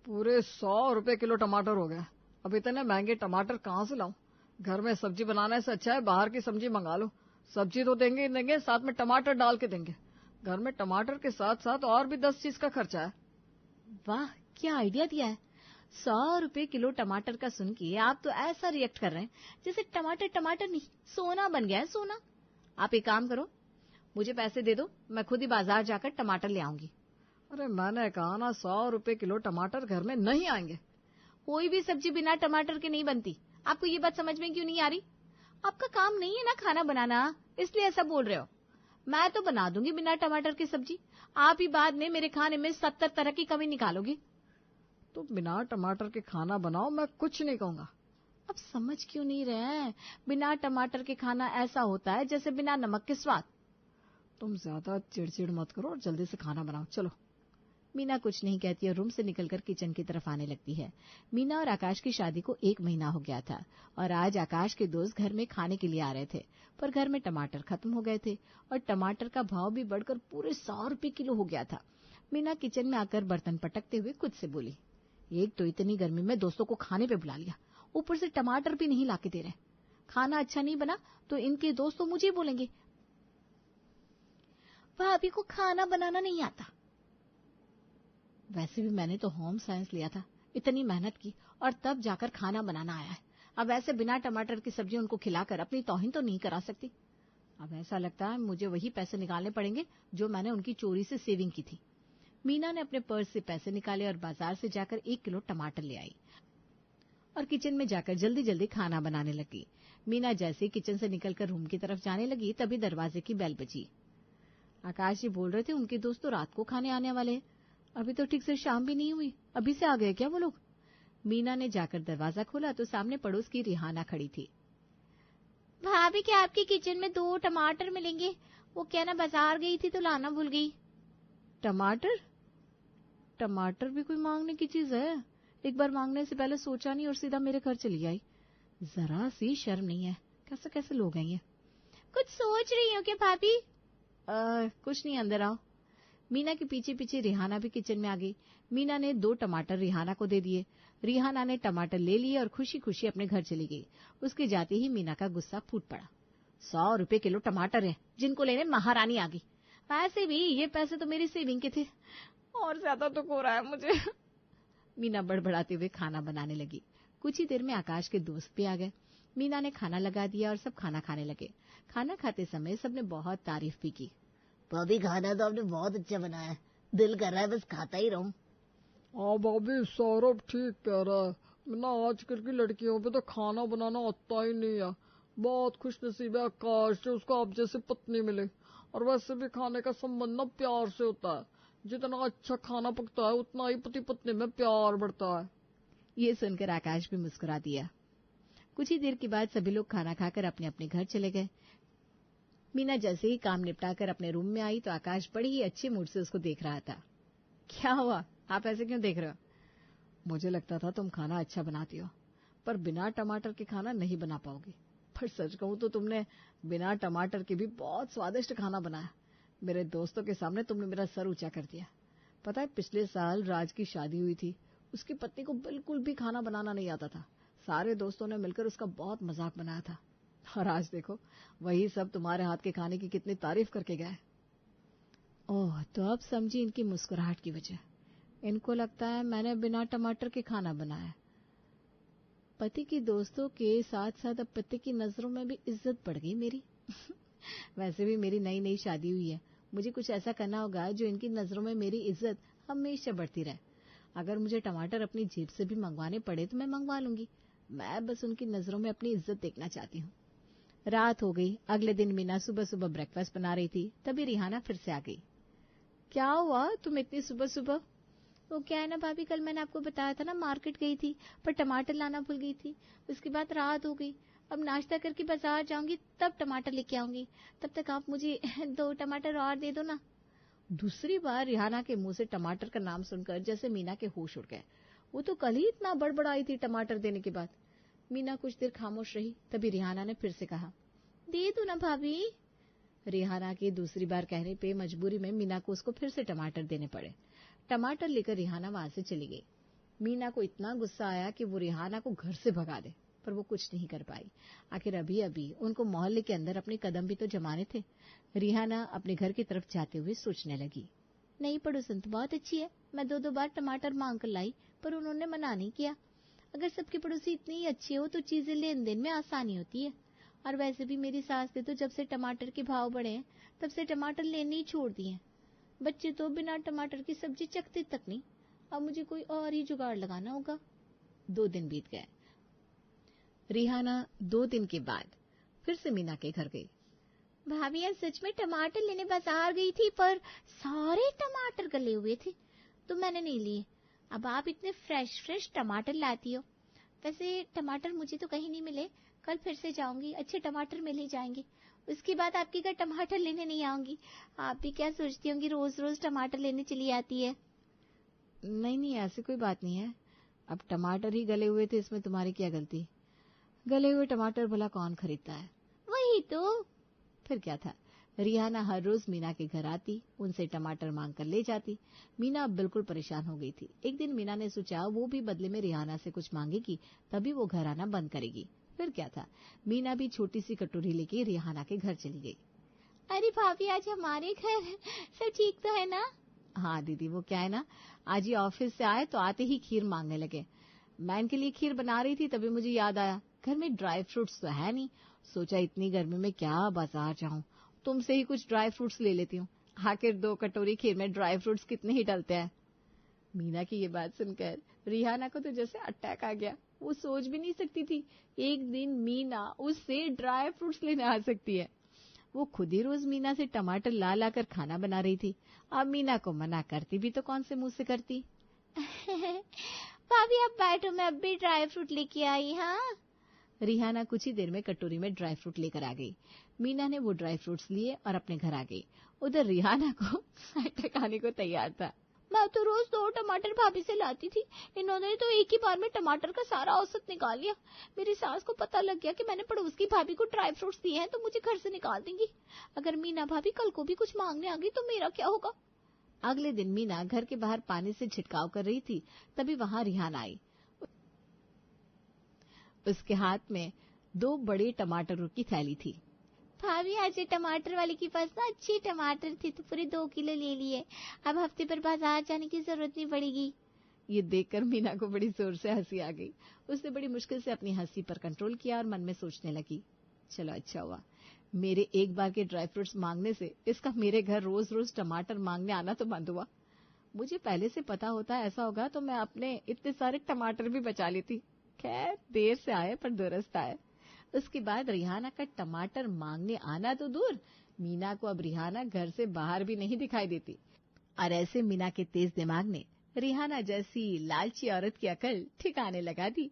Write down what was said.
पूरे 100 रुपए किलो टमाटर हो गया। अब इतने महंगे टमाटर कहाँ से लाऊं? घर में सब्जी बनाने से अच्छा है बाहर की सब्जी मंगा लो। सब्जी तो देंगे ही देंगे, साथ में टमाटर डाल के देंगे। घर में टमाटर के साथ साथ और भी 10 चीज का खर्चा है। वाह, क्या आइडिया दिया है। 100 रुपए किलो टमाटर का सुन के आप तो ऐसा रिएक्ट कर रहे हैं जैसे टमाटर टमाटर नहीं सोना बन गया है, सोना। आप एक काम करो, मुझे पैसे दे दो, मैं खुद ही बाजार जाकर टमाटर ले आऊंगी। अरे मैंने कहा ना 100 रुपए किलो टमाटर घर में नहीं आएंगे। कोई भी सब्जी बिना टमाटर के नहीं बनती। आपको ये बात समझ में क्यों नहीं आ रही? आपका काम नहीं है ना खाना बनाना, इसलिए ऐसा बोल रहे हो। मैं तो बना दूंगी बिना टमाटर की सब्जी, आप ही बाद में मेरे खाने में 70 तरह की कमी निकालोगी। तो बिना टमाटर के खाना बनाओ, मैं कुछ नहीं कहूंगा। अब समझ क्यों नहीं रहे हैं? बिना टमाटर के खाना ऐसा होता है जैसे बिना नमक के स्वाद। तुम ज्यादा चिड़चिड़ मत करो और जल्दी से खाना बनाओ, चलो। मीना कुछ नहीं कहती और रूम से निकलकर किचन की तरफ आने लगती है। मीना और आकाश की शादी को 1 महीना हो गया था और आज आकाश के दोस्त घर में खाने के लिए आ रहे थे, पर घर में टमाटर खत्म हो गए थे और टमाटर का भाव भी बढ़कर पूरे 100 रुपए किलो हो गया था। मीना किचन में आकर बर्तन पटकते हुए खुद से बोली, एक तो इतनी गर्मी में दोस्तों को खाने पे बुला लिया, ऊपर से टमाटर भी नहीं लाके दे रहे। खाना अच्छा नहीं बना तो इनके दोस्त तो मुझे बोलेंगे भाभी को खाना बनाना नहीं आता। वैसे भी मैंने तो होम साइंस लिया था, इतनी मेहनत की और तब जाकर खाना बनाना आया है। अब ऐसे बिना टमाटर की सब्जी उनको खिलाकर अपनी तौहीन तो नहीं करा सकती। अब ऐसा लगता है मुझे वही पैसे निकालने पड़ेंगे जो मैंने उनकी चोरी से सेविंग की थी। मीना ने अपने पर्स से पैसे निकाले और बाजार से जाकर 1 किलो टमाटर ले आई और किचन में जाकर जल्दी जल्दी खाना बनाने लगी। मीना जैसे ही किचन से निकलकर रूम की तरफ जाने लगी तभी दरवाजे की बेल बजी। आकाश जी बोल रहे थे उनके दोस्त तो रात को खाने आने वाले हैं। अभी तो ठीक से शाम भी नहीं हुई, अभी से आ गए क्या वो लोग? मीना ने जाकर दरवाजा खोला तो सामने पड़ोस की रिहाना खड़ी थी। भाभी क्या आपकी किचन में 2 टमाटर मिलेंगे? वो क्या ना बाजार गई थी तो लाना भूल गई। टमाटर? टमाटर भी कोई मांगने की चीज है? एक बार मांगने से पहले सोचा नहीं और सीधा मेरे घर चली आई। जरा सी शर्म नहीं है, कैसे कैसे लोग हैं ये। कुछ सोच रही हो क्या भाभी? कुछ नहीं, अंदर आओ। मीना के पीछे पीछे रिहाना भी किचन में आ गई। मीना ने 2 टमाटर रिहाना को दे दिए। रिहाना ने टमाटर ले लिए और खुशी खुशी अपने घर चली गई। उसके जाते ही मीना का गुस्सा फूट पड़ा। 100 रुपए किलो टमाटर है जिनको लेने महारानी आ गई। वैसे भी ये पैसे तो मेरी सेविंग के थे, और ज्यादा तो हो रहा है मुझे। मीना बड़बड़ाते हुए खाना बनाने लगी। कुछ ही देर में आकाश के दोस्त भी आ गए। मीना ने खाना लगा दिया और सब खाना खाने लगे। खाना खाते समय सबने बहुत तारीफ भी की। भाभी खाना तो आपने बहुत अच्छा बनाया है, दिल कर रहा है बस खाता ही रहूं। हाँ भाभी, सौरभ ठीक कह रहा है ना, आजकल की लड़कियों पे तो खाना बनाना आता ही नहीं है। बहुत खुश नसीब है आकाश जो उसको आप जैसी पत्नी मिले। और वैसे भी खाने का संबंध ना प्यार से होता है, जितना अच्छा खाना पकता है उतना ही पति पत्नी में प्यार बढ़ता है। ये सुनकर आकाश भी मुस्कुरा दिया। कुछ ही देर के बाद सभी लोग खाना खाकर अपने अपने घर चले गए। मीना जैसे ही काम निपटाकर अपने रूम में आई तो आकाश बड़ी ही अच्छे मूड से उसको देख रहा था। क्या हुआ, आप ऐसे क्यों देख रहे हो? मुझे लगता था तुम खाना अच्छा बनाती हो, पर बिना टमाटर के खाना नहीं बना पाओगी। पर सच कहूं तो तुमने बिना टमाटर के भी बहुत स्वादिष्ट खाना बनाया। मेरे दोस्तों के सामने तुमने मेरा सर ऊंचा कर दिया। पता है, पिछले साल राज की शादी हुई थी, उसकी पत्नी को बिल्कुल भी खाना बनाना नहीं आता था। सारे दोस्तों ने मिलकर उसका बहुत मजाक बनाया था, और आज देखो वही सब तुम्हारे हाथ के खाने की कितनी तारीफ करके गए। ओह, तो अब समझी इनकी मुस्कुराहट की वजह। इनको लगता है मैंने बिना टमाटर के खाना बनाया। पति की दोस्तों के साथ साथ अब पति की नजरों में भी इज्जत बढ़ गई मेरी। वैसे भी मेरी नई नई शादी हुई है, मुझे कुछ ऐसा करना होगा जो इनकी नजरों में मेरी इज्जत हमेशा बढ़ती रहे। अगर मुझे टमाटर अपनी जेब से भी मंगवाने पड़े तो मैं मंगवा लूंगी। मैं बस उनकी नजरों में अपनी इज्जत देखना चाहती हूँ। रात हो गई। अगले दिन मीना सुबह सुबह ब्रेकफास्ट बना रही थी, तभी रिहाना फिर से आ गई। क्या हुआ तुम इतनी सुबह सुबह? वो क्या है ना भाभी, कल मैंने आपको बताया था ना मार्केट गई थी पर टमाटर लाना भूल गई थी। उसके बाद रात हो गई, अब नाश्ता करके बाजार जाऊंगी तब टमाटर लेके आऊंगी। तब तक आप मुझे 2 टमाटर और दे दो ना। दूसरी बार रिहाना के मुंह से टमाटर का नाम सुनकर जैसे मीना के होश उड़ गए। वो तो कल ही इतना बड़बड़ाई थी टमाटर देने के बाद। मीना कुछ देर खामोश रही, तभी रिहाना ने फिर से कहा, दे दो ना भाभी। रिहाना के दूसरी बार कहने पे मजबूरी में मीना को उसको फिर से टमाटर देने पड़े। टमाटर लेकर रिहाना वहां से चली गई। मीना को इतना गुस्सा आया कि वो रिहाना को घर से भगा दे, पर वो कुछ नहीं कर पाई। आखिर अभी अभी उनको मोहल्ले के अंदर अपने कदम भी तो जमाने थे। रिहाना अपने घर की तरफ जाते हुए सोचने लगी, नई पड़ोसन तो बहुत अच्छी है। मैं 2-2 बार टमाटर मांग कर लाई, पर उन्होंने मना नहीं किया। अगर सबकी पड़ोसी इतनी ही अच्छी हो तो चीजें लेन देन में आसानी होती है। और वैसे भी मेरी सास ने तो जब से टमाटर के भाव बढ़े हैं तब से टमाटर लेने ही छोड़ दिए हैं। बच्चे तो बिना टमाटर की सब्जी चखते तक नहीं। अब मुझे कोई और ही जुगाड़ लगाना होगा। 2 दिन बीत गए। रिहाना 2 दिन के बाद फिर से मीना के घर गई। भाभी, आज सच में टमाटर लेने बाजार गई थी, पर सारे टमाटर गले हुए थे तो मैंने नहीं लिए। अब आप इतने फ्रेश टमाटर लाती हो। वैसे टमाटर मुझे तो कहीं नहीं मिले। कल फिर से जाऊंगी, अच्छे टमाटर मिल ही जाएंगे। उसके बाद आपके घर टमाटर लेने नहीं आऊंगी। आप भी क्या सोचती होंगी, रोज रोज टमाटर लेने चली आती है। नहीं, ऐसी कोई बात नहीं है। अब टमाटर ही गले हुए थे, इसमें तुम्हारी क्या गलती। गले हुए टमाटर भला कौन खरीदता है। वही तो। फिर क्या था, रिहाना हर रोज मीना के घर आती, उनसे टमाटर मांग कर ले जाती। मीना अब बिल्कुल परेशान हो गई थी। एक दिन मीना ने सोचा वो भी बदले में रिहाना से कुछ मांगेगी, तभी वो घर आना बंद करेगी। फिर क्या था, मीना भी छोटी सी कटोरी लेके रिहाना के घर चली गई। अरे भाभी, आज हमारे घर सब ठीक तो है ना। हाँ दीदी, वो क्या है ना, आज ये ऑफिस से आए तो आते ही खीर मांगने लगे। मैं इनके लिए खीर बना रही थी, तभी मुझे याद आया घर में ड्राई फ्रूट्स तो है नहीं। सोचा इतनी गर्मी में क्या बाजार जाऊं, तुमसे ही कुछ ड्राई फ्रूट्स ले लेती हूँ। आखिर 2 कटोरी खीर में ड्राई फ्रूट्स कितने ही डलते हैं। मीना की ये बात सुनकर रिहाना को तो जैसे अटैक आ गया। वो सोच भी नहीं सकती थी एक दिन मीना उससे ड्राई फ्रूट्स लेने आ सकती है। वो खुद ही रोज मीना से टमाटर ला ला कर खाना बना रही थी। अब मीना को मना करती भी तो कौन से मुंह से करती। भाभी आप बैठो, मैं अब भी ड्राई फ्रूट लेके आई। हाँ, रिहाना कुछ ही देर में कटोरी में ड्राई फ्रूट लेकर आ गई। मीना ने वो ड्राई फ्रूट्स लिए और अपने घर आ गई। उधर रिहाना को टकाने को तैयार था। मैं तो रोज 2 टमाटर भाभी से लाती थी, इन्होंने तो एक ही बार में टमाटर का सारा औसत निकाल लिया। मेरी सास को पता लग गया कि मैंने पड़ोस की भाभी को ड्राई फ्रूट्स दिए हैं तो मुझे घर से निकाल देंगी। अगर मीना भाभी कल को भी कुछ मांगने आ गई तो मेरा क्या होगा। अगले दिन मीना घर के बाहर पानी से छिड़काव कर रही थी, तभी वहां रिहाना आई। उसके हाथ में 2 बड़े टमाटरों की थैली थी। भाभी, आज टमाटर वाले के पास ना अच्छे टमाटर थे तो पूरे 2 किलो ले लिए। अब हफ्ते भर बाजार जाने की जरूरत नहीं पड़ेगी। ये देखकर मीना को बड़ी जोर से हंसी आ गई। उसने बड़ी मुश्किल से अपनी हंसी पर कंट्रोल किया और मन में सोचने लगी, चलो अच्छा हुआ, मेरे एक बार के ड्राई फ्रूट्स मांगने से इसका मेरे घर रोज रोज टमाटर मांगने आना तो बंद हुआ। मुझे पहले से पता होता ऐसा होगा तो मैं अपने इतने सारे टमाटर भी बचा लेती। खैर, देर से आए पर दुरुस्त आए। उसके बाद रिहाना का टमाटर मांगने आना तो दूर, मीना को अब रिहाना घर से बाहर भी नहीं दिखाई देती। और ऐसे मीना के तेज दिमाग ने रिहाना जैसी लालची औरत की अकल ठिकाने लगा दी।